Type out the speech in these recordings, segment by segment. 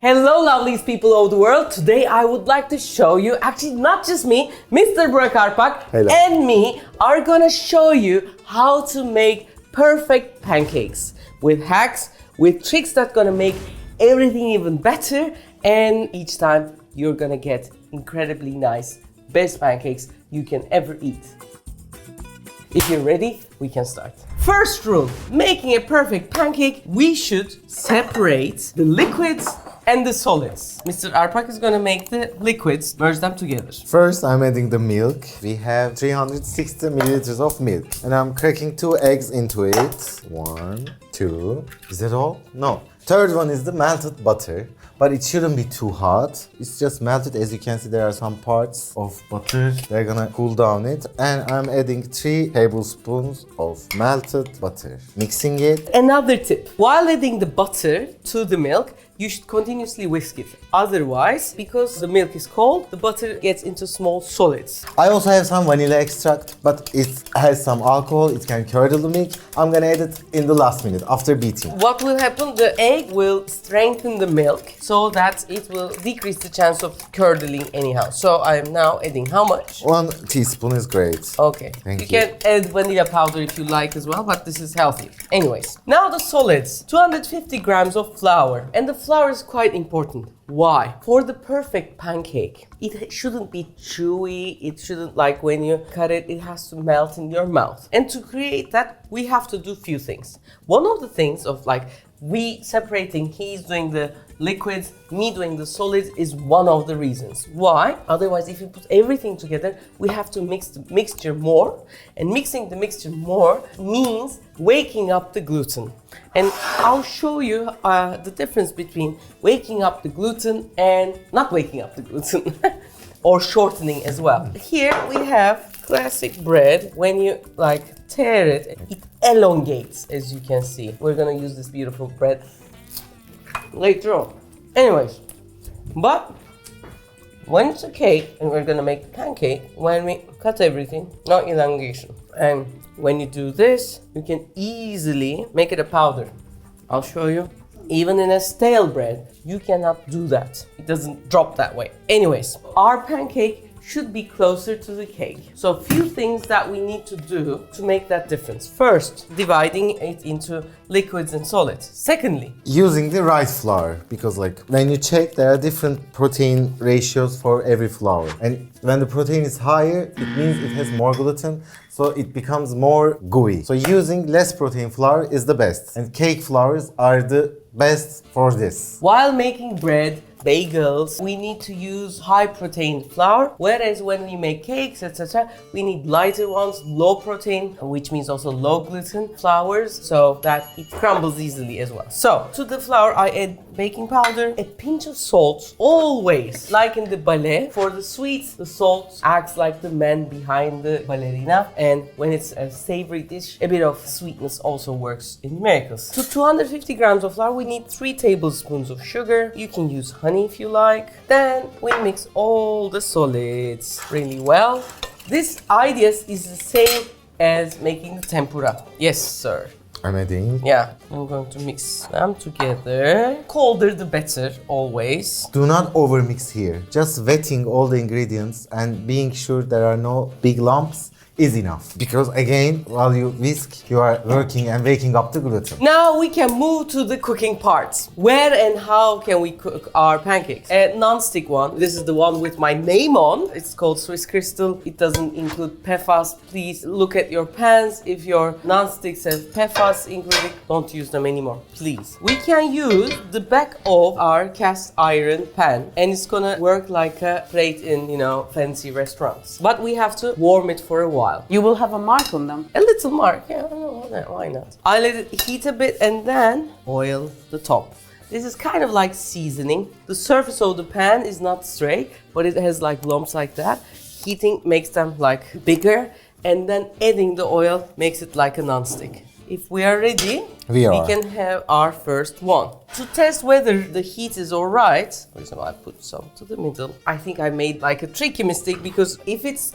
Hello lovelies people of the world. Today I would like to show you, actually not just me, Mr. Burak Arpak and me are gonna show you how to make perfect pancakes with hacks, with tricks that gonna make everything even better, and each time you're gonna get incredibly nice, best pancakes you can ever eat. If you're ready, we can start. First rule, making a perfect pancake, we should separate the liquids and the solids. Mr. Arpak is gonna make the liquids, merge them together. First, I'm adding the milk. We have 360 milliliters of milk. And I'm cracking 2 eggs into it. 1, 2. Is that all? No. Third one is the melted butter. But it shouldn't be too hot. It's just melted. As you can see, there are some parts of butter. They're gonna cool down it. And I'm adding 3 tablespoons of melted butter. Mixing it. Another tip, while adding the butter to the milk, you should continuously whisk it. Otherwise, because the milk is cold, the butter gets into small solids. I also have some vanilla extract, but it has some alcohol. It can curdle the milk. I'm gonna add it in the last minute after beating. What will happen? The egg will strengthen the milk so that it will decrease the chance of curdling anyhow. So I am now adding how much? 1 teaspoon is great. Okay. Thank you can add vanilla powder if you like as well, but this is healthy. Anyways, now the solids. 250 grams of flour. And the flour is quite important. Why? For the perfect pancake, it shouldn't be chewy, it shouldn't, like when you cut it, it has to melt in your mouth. And to create that, we have to do few things. One of the things of we separating, he's doing the liquids, me doing the solids is one of the reasons. Why? Otherwise, if you put everything together, we have to mix the mixture more. And mixing the mixture more means waking up the gluten. And I'll show you the difference between waking up the gluten and not waking up the gluten. Or shortening as well. Here we have classic bread. When you tear it, it elongates, as you can see. We're gonna use this beautiful bread later on. Anyways, but when it's a cake, and we're gonna make pancake, when we cut everything, no elongation. And when you do this, you can easily make it a powder. I'll show you. Even in a stale bread, you cannot do that. It doesn't drop that way. Anyways, our pancake should be closer to the cake. So a few things that we need to do to make that difference. First, dividing it into liquids and solids. Secondly, using the right flour, because when you check, there are different protein ratios for every flour. And when the protein is higher, it means it has more gluten, so it becomes more gooey. So using less protein flour is the best. And cake flours are the best for this. While making bread, bagels, we need to use high protein flour, whereas when we make cakes, etc., we need lighter ones, low protein, which means also low gluten flours, so that it crumbles easily as well. So to the flour, I add baking powder, a pinch of salt, always, like in the ballet. For the sweets, the salt acts like the man behind the ballerina, and when it's a savory dish, a bit of sweetness also works in miracles. To 250 grams of flour, we need 3 tablespoons of sugar. You can use honey if you like. Then we mix all the solids really well. This idea is the same as making the tempura. Yes, sir. I'm adding. Yeah, I'm going to mix them together. Colder the better, always. Do not overmix here. Just wetting all the ingredients and being sure there are no big lumps is enough. Because again, while you whisk, you are working and waking up the gluten. Now we can move to the cooking parts. Where and how can we cook our pancakes? A non-stick one. This is the one with my name on. It's called Swiss Crystal. It doesn't include PFAS. Please look at your pans. If your non-stick says PFAS included, don't use them anymore, please. We can use the back of our cast iron pan, and it's gonna work like a plate in, fancy restaurants. But we have to warm it for a while. You will have a mark on them. A little mark, yeah, why not? I let it heat a bit and then oil the top. This is kind of like seasoning. The surface of the pan is not straight, but it has lumps like that. Heating makes them bigger, and then adding the oil makes it like a non-stick. If we are ready, we can have our first one. To test whether the heat is alright, for example, I put some to the middle. I think I made a tricky mistake, because if it's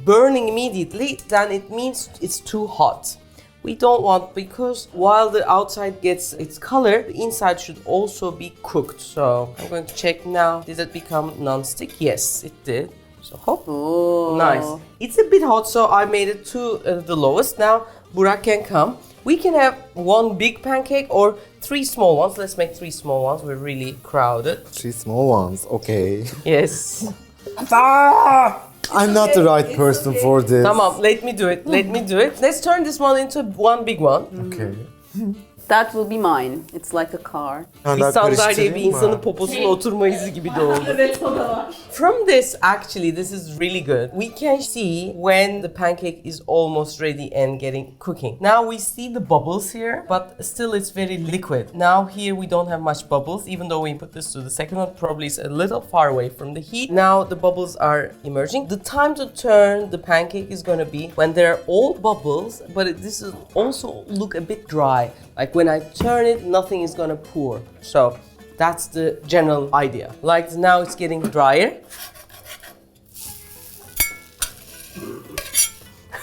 burning immediately, then it means it's too hot. We don't want, because while the outside gets its color, the inside should also be cooked. So I'm going to check now. Did it become non-stick? Yes, it did. So hop. Oh. Nice. It's a bit hot, so I made it to the lowest. Now Burak can come. We can have one big pancake or 3 small ones. Let's make 3 small ones. We're really crowded. 3 small ones, okay. Yes. I'm not the right person for this. Tamam, let me do it. Let me do it. Let's turn this one into one big one. Okay. That will be mine. It's like a car. Bir sandalye bir insanın poposuna oturma izi gibi de oldu. Evet, o da var. From this, actually, this is really good. We can see when the pancake is almost ready and getting cooking. Now we see the bubbles here, but still it's very liquid. Now here we don't have much bubbles, even though we put this to the second one, probably it's a little far away from the heat. Now the bubbles are emerging. The time to turn the pancake is gonna be when there are all bubbles, but this is also look a bit dry. Like when I turn it, nothing is gonna pour. So that's the general idea. Like now it's getting drier.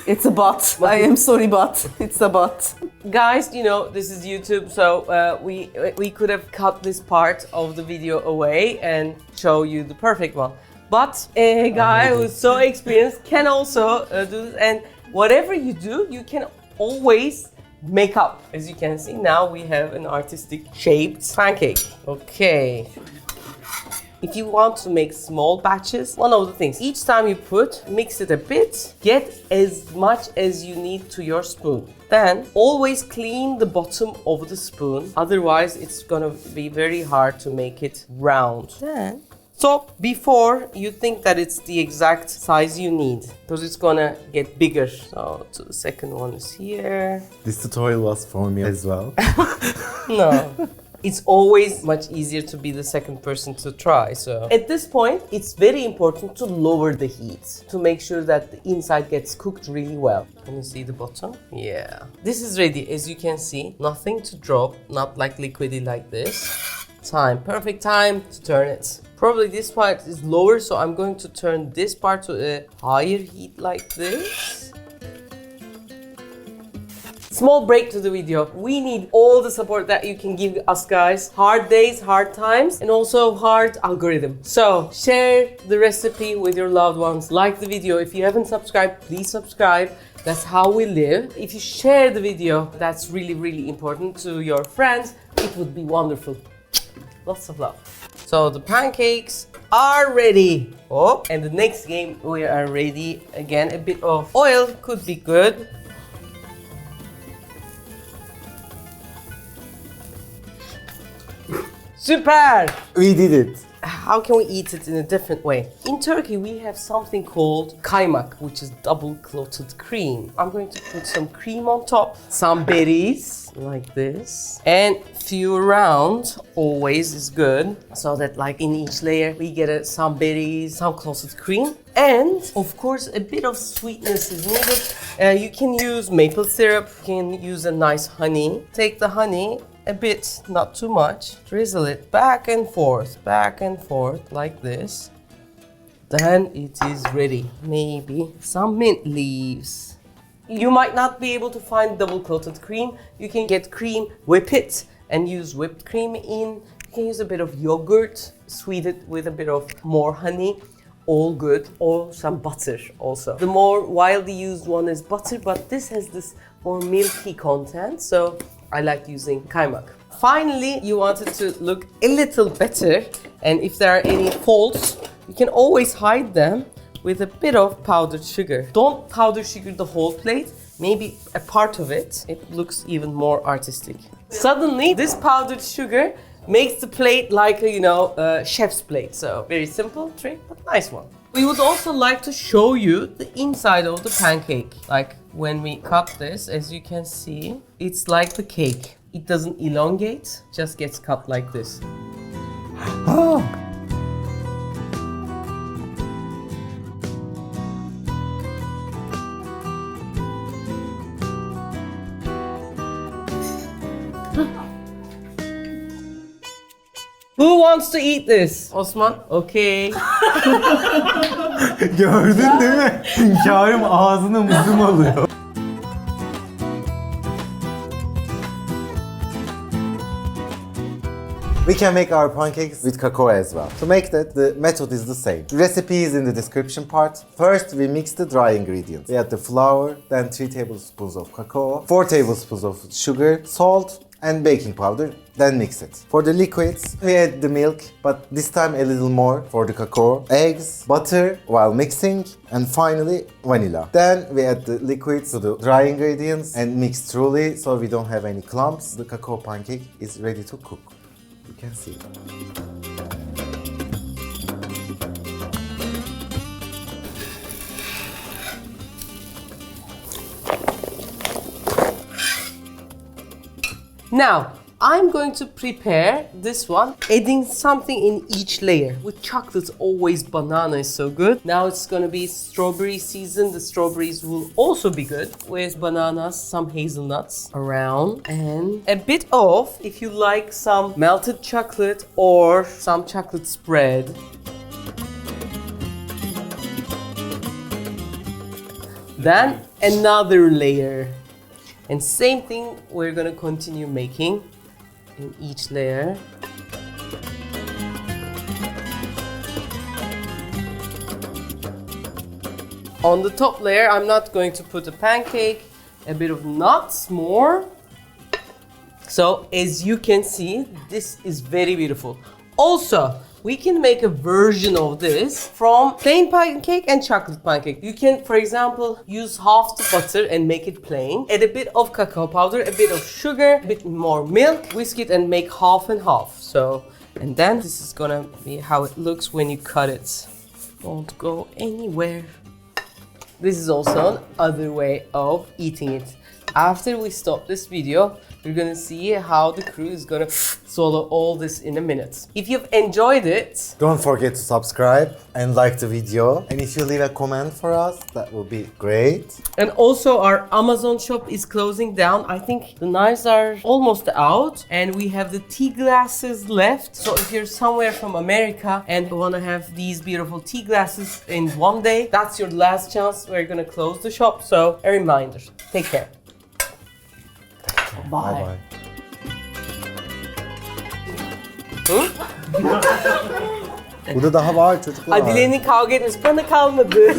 It's a bot. I am sorry, bot. It's a bot. Guys, you know, this is YouTube, so we could have cut this part of the video away and show you the perfect one. But a guy who's so experienced can also do this. And whatever you do, you can always make up. As you can see, now we have an artistic shaped pancake. Okay. If you want to make small batches, one of the things, each time you put, mix it a bit, get as much as you need to your spoon. Then always clean the bottom of the spoon, otherwise it's gonna be very hard to make it round. Then so before you think that it's the exact size you need, because it's gonna get bigger. So the second one is here. This tutorial was for me as well. No. It's always much easier to be the second person to try. So at this point, it's very important to lower the heat to make sure that the inside gets cooked really well. Can you see the bottom? Yeah. This is ready, as you can see. Nothing to drop, not like liquidy like this. Perfect time to turn it. Probably this part is lower, so I'm going to turn this part to a higher heat like this. Small break to the video. We need all the support that you can give us, guys. Hard days, hard times, and also hard algorithm. So share the recipe with your loved ones. Like the video. If you haven't subscribed, please subscribe. That's how we live. If you share the video, that's really, really important to your friends. It would be wonderful. Lots of love. So the pancakes are ready. Oh, and the next game we are ready. Again, a bit of oil could be good. Super! We did it. How can we eat it in a different way? In Turkey, we have something called Kaymak, which is double clotted cream. I'm going to put some cream on top, some berries, like this, and few around always is good, so that like in each layer we get some berries, some clotted cream, and of course a bit of sweetness is needed. You can use maple syrup, you can use a nice honey. Take the honey, a bit, not too much. Drizzle it back and forth, like this. Then it is ready. Maybe some mint leaves. You might not be able to find double coated cream. You can get cream, whip it, and use whipped cream in. You can use a bit of yogurt, sweeten it with a bit of more honey. All good, or some butter also. The more widely used one is butter, but this has this more milky content, so I like using Kaymak. Finally, you want it to look a little better, and if there are any faults, you can always hide them with a bit of powdered sugar. Don't powder sugar the whole plate, maybe a part of it. It looks even more artistic. Suddenly, this powdered sugar makes the plate like a, chef's plate. So very simple trick, but nice one. We would also like to show you the inside of the pancake. Like when we cut this, as you can see, it's like the cake. It doesn't elongate, just gets cut like this. Oh. Who wants to eat this? Osman? Okay. Gördün değil mi? Hünkârım ağzına mızım alıyor. We can make our pancakes with cacao as well. To make that, the method is the same. The recipe is in the description part. First, we mix the dry ingredients. We add the flour, then 3 tablespoons of cacao, 4 tablespoons of sugar, salt, and baking powder, then mix it. For the liquids, we add the milk, but this time a little more for the cacao, eggs, butter while mixing, and finally vanilla. Then we add the liquids to the dry ingredients and mix thoroughly so we don't have any clumps. The cacao pancake is ready to cook. You can see. Now, I'm going to prepare this one, adding something in each layer. With chocolate, always banana is so good. Now it's gonna be strawberry season. The strawberries will also be good. With bananas, some hazelnuts around, and a bit of, if you like, some melted chocolate or some chocolate spread. Then another layer. And same thing we're gonna continue making in each layer. On the top layer, I'm not going to put a pancake, a bit of nuts more. So as you can see, this is very beautiful. Also, we can make a version of this from plain pancake and chocolate pancake. You can, for example, use half the butter and make it plain. Add a bit of cacao powder, a bit of sugar, a bit more milk, whisk it and make half and half. So, and then this is gonna be how it looks when you cut it. Won't go anywhere. This is also another way of eating it. After we stop this video, we're gonna see how the crew is gonna swallow all this in a minute. If you've enjoyed it, don't forget to subscribe and like the video. And if you leave a comment for us, that would be great. and also our Amazon shop is closing down. I think the knives are almost out and we have the tea glasses left. So if you're somewhere from America and wanna have these beautiful tea glasses in one day, that's your last chance. We're gonna close the shop. So a reminder, take care. Bye. Bye. Burada daha var çocuklar. Adile'nin kavga etmesi bana kalmadı.